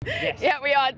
Yes. Yeah, we are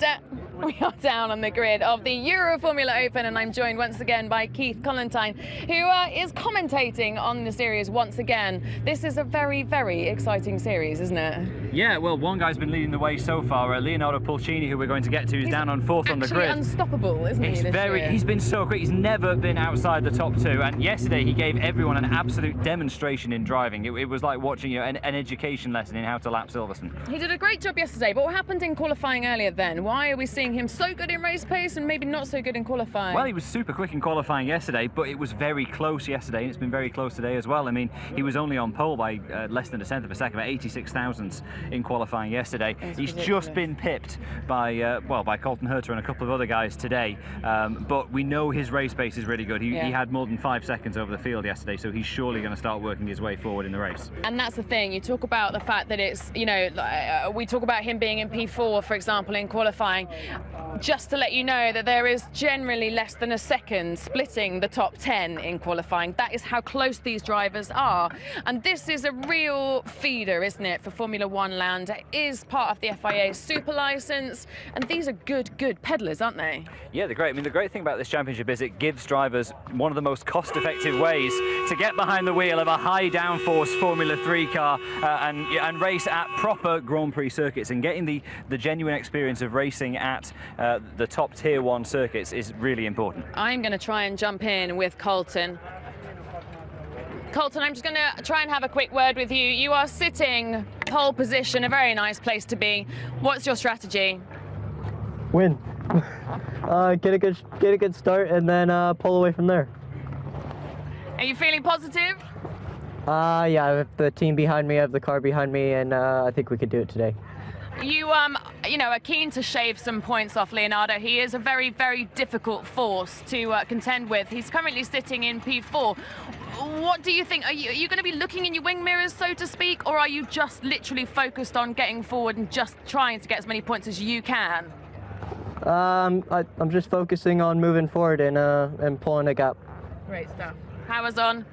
down on the grid of the Euroformula Open, and I'm joined once again by Keith Collantine, who is commentating on the series once again. This is a very, very exciting series, isn't it? Yeah, well, one guy's been leading the way so far. Leonardo Pulcini, who we're going to get to, is down on fourth on the grid. He's unstoppable, isn't he? He's been so quick. He's never been outside the top two, and yesterday he gave everyone an absolute demonstration in driving. It was like watching an education lesson in how to lap Silverstone. He did a great job yesterday, but what happened in qualifying earlier then? Why are we seeing him so good in race pace and maybe not so good in qualifying? Well, he was super quick in qualifying yesterday, but it was very close yesterday, and it's been very close today as well. I mean, he was only on pole by less than a tenth of a second, about 86 thousandths in qualifying yesterday. He's just been pipped by by Colton Herta and a couple of other guys today, but we know his race pace is really good. He had more than 5 seconds over the field yesterday, so he's surely going to start working his way forward in the race. And that's the thing, you talk about the fact that it's, you know, we talk about him being in P4, for example, in qualifying. Just to let you know that there is generally less than a second splitting the top 10 in qualifying. That is how close these drivers are. And this is a real feeder, isn't it, for Formula One land. It is part of the FIA super license, and these are good pedalers, aren't they? Yeah, they're great. I mean, the great thing about this championship is it gives drivers one of the most cost-effective ways to get behind the wheel of a high downforce Formula 3 car and race at proper Grand Prix circuits, and getting the genuine experience of racing at the top tier 1 circuits is really important. I'm going to try and jump in with Colton. Colton, I'm just going to try and have a quick word with you. You are sitting pole position, a very nice place to be. What's your strategy? Win. Get a good start and then pull away from there. Are you feeling positive? Yeah, I have the team behind me, I have the car behind me, and I think we could do it today. You know, are keen to shave some points off Leonardo. He is a very, very difficult force to contend with. He's currently sitting in P4. What do you think? Are you going to be looking in your wing mirrors, so to speak, or are you just literally focused on getting forward and just trying to get as many points as you can? I'm just focusing on moving forward and pulling a gap. Great stuff. Powers on.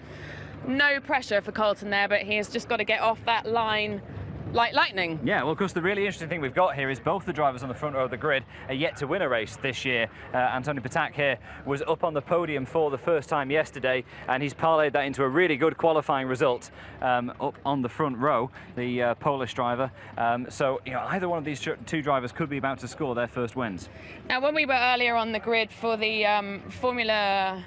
No pressure for Colton there, but he has just got to get off that line like lightning. Yeah, well, of course, the really interesting thing we've got here is both the drivers on the front row of the grid are yet to win a race this year. Antonio Patak here was up on the podium for the first time yesterday, and he's parlayed that into a really good qualifying result up on the front row, the Polish driver. So, you know, either one of these two drivers could be about to score their first wins. Now, when we were earlier on the grid for the Formula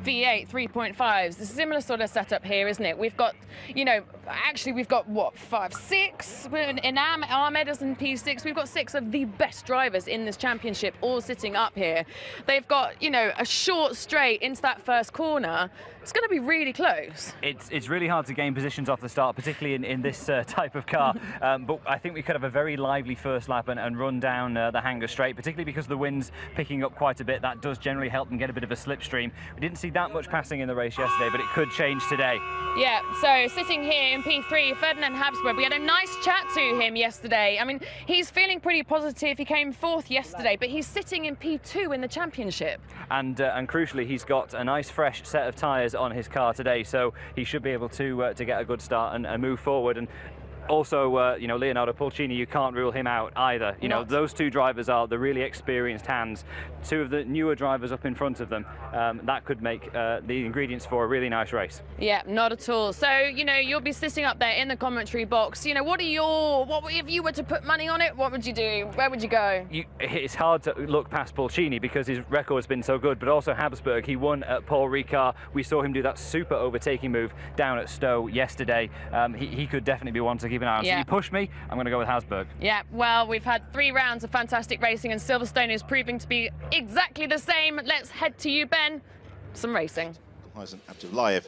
V8 3.5s, it's a similar sort of setup here, isn't it? We've got, you know, actually we've got, what, 5, 6? In Ahmed is in P6. We've got 6 of the best drivers in this championship all sitting up here. They've got, you know, a short straight into that first corner. It's going to be really close. It's really hard to gain positions off the start, particularly in this type of car. But I think we could have a very lively first lap and run down the Hanger straight, particularly because the wind's picking up quite a bit. That does generally help them get a bit of a slipstream. We didn't see that much passing in the race yesterday, but it could change today. Yeah, so sitting here in P3, Ferdinand Habsburg, we had a nice chat to him yesterday. I mean, he's feeling pretty positive. He came 4th yesterday, but he's sitting in P2 in the championship. And crucially, he's got a nice fresh set of tyres on his car today, so he should be able to get a good start and move forward. And also, you know, Leonardo Pulcini, you can't rule him out either. You know, those two drivers are the really experienced hands. 2 of the newer drivers up in front of them. That could make the ingredients for a really nice race. Yeah, not at all. So, you know, you'll be sitting up there in the commentary box. You know, what if you were to put money on it, what would you do? Where would you go? It's hard to look past Pulcini because his record's been so good, but also Habsburg. He won at Paul Ricard. We saw him do that super overtaking move down at Stowe yesterday. He could definitely be one to keep an eye on. Yeah. So you push me, I'm going to go with Habsburg. Yeah, well, we've had 3 rounds of fantastic racing, and Silverstone is proving to be exactly the same. Let's head to you, Ben. Some racing. Abdullayev